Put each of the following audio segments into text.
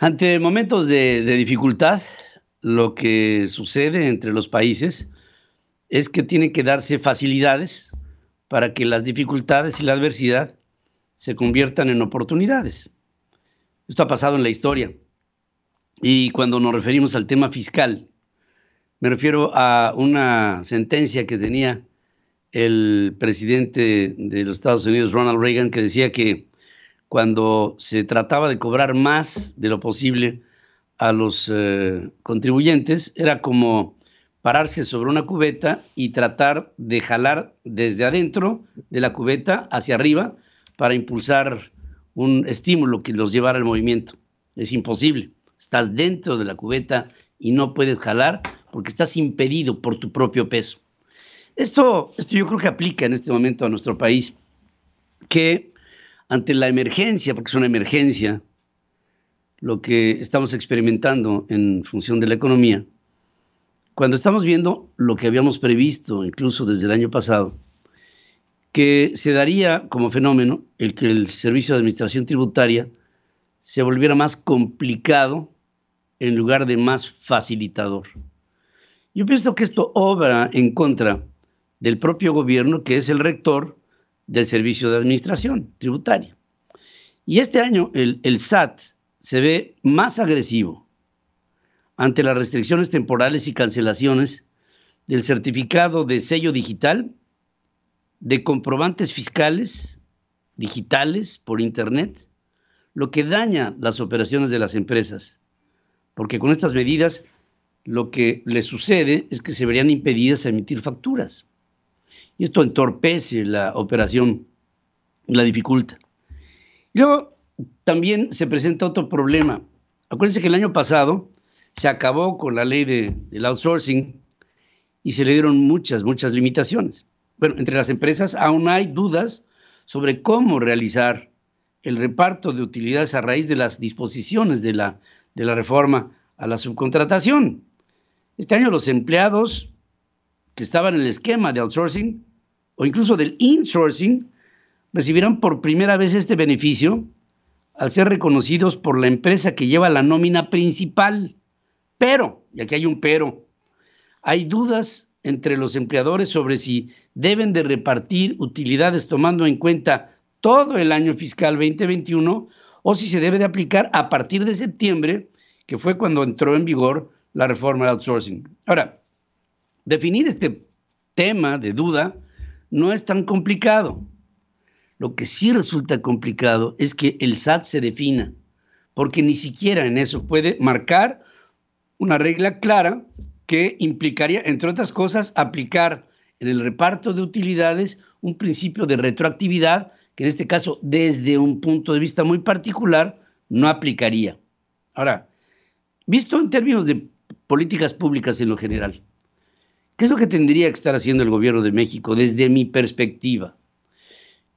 Ante momentos de dificultad, lo que sucede entre los países es que tienen que darse facilidades para que las dificultades y la adversidad se conviertan en oportunidades. Esto ha pasado en la historia. Y cuando nos referimos al tema fiscal, me refiero a una sentencia que tenía el presidente de los Estados Unidos, Ronald Reagan, que decía que cuando se trataba de cobrar más de lo posible a los contribuyentes, era como pararse sobre una cubeta y tratar de jalar desde adentro de la cubeta hacia arriba para impulsar un estímulo que los llevara al movimiento. Es imposible. Estás dentro de la cubeta y no puedes jalar porque estás impedido por tu propio peso. Esto yo creo que aplica en este momento a nuestro país, que ante la emergencia, porque es una emergencia, lo que estamos experimentando en función de la economía, cuando estamos viendo lo que habíamos previsto incluso desde el año pasado, que se daría como fenómeno el que el Servicio de Administración Tributaria se volviera más complicado en lugar de más facilitador. Yo pienso que esto obra en contra del propio gobierno, que es el rector del Servicio de Administración Tributaria. Y este año el SAT se ve más agresivo ante las restricciones temporales y cancelaciones del certificado de sello digital, de comprobantes fiscales digitales por Internet, lo que daña las operaciones de las empresas, porque con estas medidas lo que les sucede es que se verían impedidas a emitir facturas. Y esto entorpece la operación, la dificulta. Y luego también se presenta otro problema. Acuérdense que el año pasado se acabó con la ley del outsourcing y se le dieron muchas limitaciones. Bueno, entre las empresas aún hay dudas sobre cómo realizar el reparto de utilidades a raíz de las disposiciones de la reforma a la subcontratación. Este año los empleados que estaban en el esquema de outsourcing o incluso del insourcing recibirán por primera vez este beneficio al ser reconocidos por la empresa que lleva la nómina principal. Pero, y aquí hay un pero, hay dudas entre los empleadores sobre si deben de repartir utilidades tomando en cuenta todo el año fiscal 2021 o si se debe de aplicar a partir de septiembre, que fue cuando entró en vigor la reforma del outsourcing. Ahora, definir este tema de duda no es tan complicado. Lo que sí resulta complicado es que el SAT se defina, porque ni siquiera en eso puede marcar una regla clara que implicaría, entre otras cosas, aplicar en el reparto de utilidades un principio de retroactividad que en este caso, desde un punto de vista muy particular, no aplicaría. Ahora, visto en términos de políticas públicas en lo general, ¿qué es lo que tendría que estar haciendo el gobierno de México desde mi perspectiva?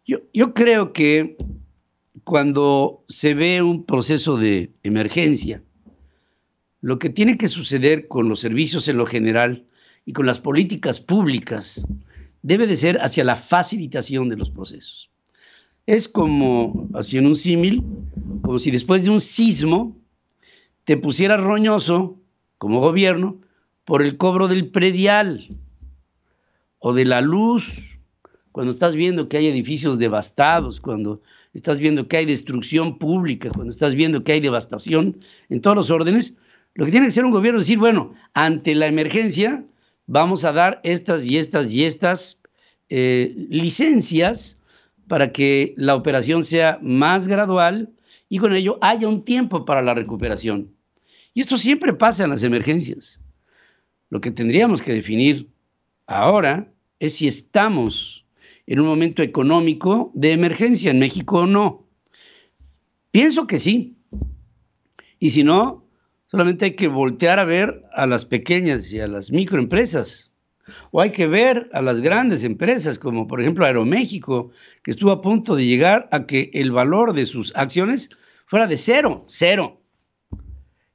Yo creo que cuando se ve un proceso de emergencia, lo que tiene que suceder con los servicios en lo general y con las políticas públicas debe de ser hacia la facilitación de los procesos. Es como, así en un símil, como si después de un sismo te pusieras roñoso como gobierno por el cobro del predial o de la luz, cuando estás viendo que hay edificios devastados, cuando estás viendo que hay destrucción pública, cuando estás viendo que hay devastación en todos los órdenes. Lo que tiene que ser un gobierno es decir, bueno, ante la emergencia vamos a dar estas y estas y estas licencias para que la operación sea más gradual y con ello haya un tiempo para la recuperación. Y esto siempre pasa en las emergencias. Lo que tendríamos que definir ahora es si estamos en un momento económico de emergencia en México o no. Pienso que sí. Y si no, solamente hay que voltear a ver a las pequeñas y a las microempresas. O hay que ver a las grandes empresas, como por ejemplo Aeroméxico, que estuvo a punto de llegar a que el valor de sus acciones fuera de cero.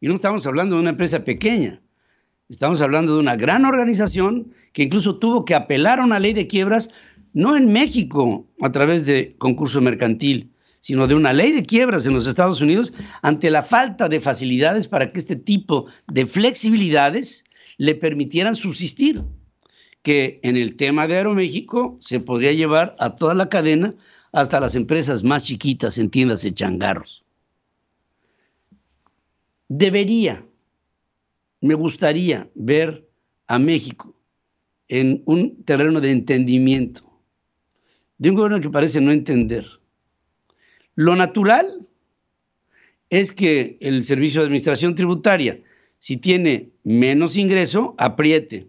Y no estamos hablando de una empresa pequeña. Estamos hablando de una gran organización que incluso tuvo que apelar a una ley de quiebras, no en México a través de concurso mercantil, sino de una ley de quiebras en los Estados Unidos ante la falta de facilidades para que este tipo de flexibilidades le permitieran subsistir, que en el tema de Aeroméxico se podría llevar a toda la cadena hasta las empresas más chiquitas, entiéndase, changarros. Me gustaría ver a México en un terreno de entendimiento, de un gobierno que parece no entender. Lo natural es que el Servicio de Administración Tributaria, si tiene menos ingreso, apriete.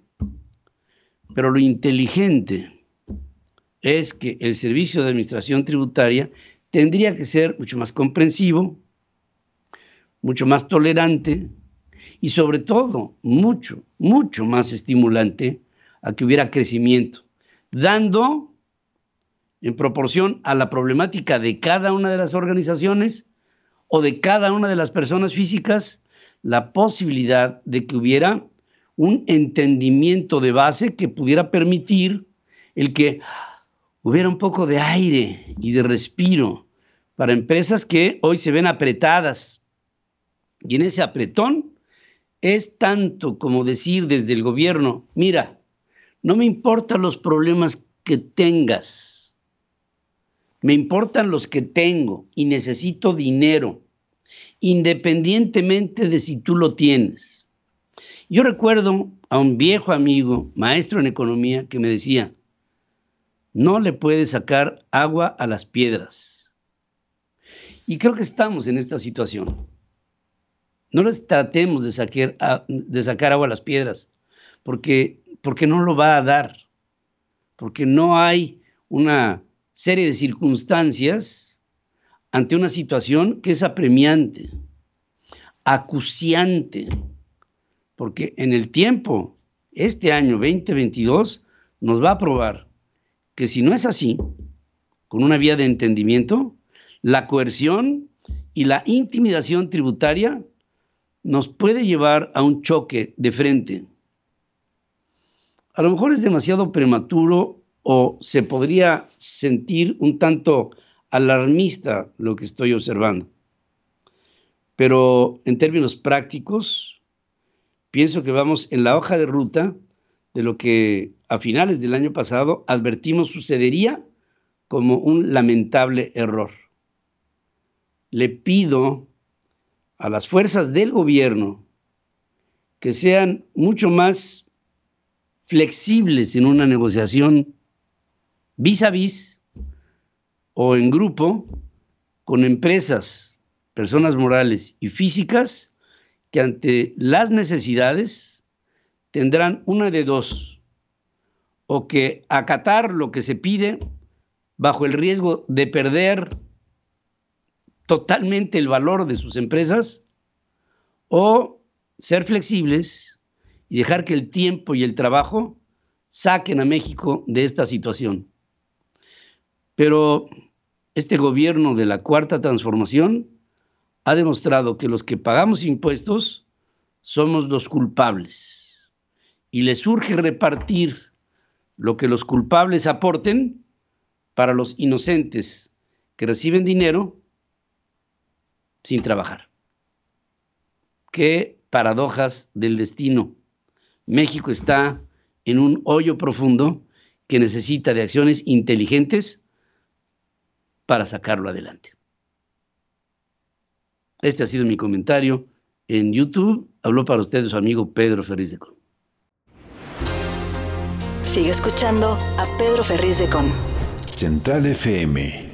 Pero lo inteligente es que el Servicio de Administración Tributaria tendría que ser mucho más comprensivo, mucho más tolerante y sobre todo mucho más estimulante a que hubiera crecimiento, dando en proporción a la problemática de cada una de las organizaciones o de cada una de las personas físicas la posibilidad de que hubiera un entendimiento de base que pudiera permitir el que hubiera un poco de aire y de respiro para empresas que hoy se ven apretadas. Y en ese apretón es tanto como decir desde el gobierno, mira, no me importan los problemas que tengas, me importan los que tengo y necesito dinero, independientemente de si tú lo tienes. Yo recuerdo a un viejo amigo, maestro en economía, que me decía, no le puedes sacar agua a las piedras. Y creo que estamos en esta situación. No les tratemos de sacar agua a las piedras, porque no lo va a dar, porque no hay una serie de circunstancias ante una situación que es apremiante, acuciante, porque en el tiempo, este año 2022, nos va a probar que si no es así, con una vía de entendimiento, la coerción y la intimidación tributaria nos puede llevar a un choque de frente. A lo mejor es demasiado prematuro o se podría sentir un tanto alarmista lo que estoy observando. Pero en términos prácticos, pienso que vamos en la hoja de ruta de lo que a finales del año pasado advertimos sucedería como un lamentable error. Le pido a las fuerzas del gobierno que sean mucho más flexibles en una negociación vis a vis o en grupo con empresas, personas morales y físicas que ante las necesidades tendrán una de dos, o que acatar lo que se pide bajo el riesgo de perder totalmente el valor de sus empresas, o ser flexibles y dejar que el tiempo y el trabajo saquen a México de esta situación. Pero este gobierno de la Cuarta Transformación ha demostrado que los que pagamos impuestos somos los culpables y les urge repartir lo que los culpables aporten para los inocentes que reciben dinero sin trabajar. Qué paradojas del destino. México está en un hoyo profundo que necesita de acciones inteligentes para sacarlo adelante. Este ha sido mi comentario en YouTube. Habló para ustedes su amigo Pedro Ferriz de Con. Sigue escuchando a Pedro Ferriz de Con. Central FM.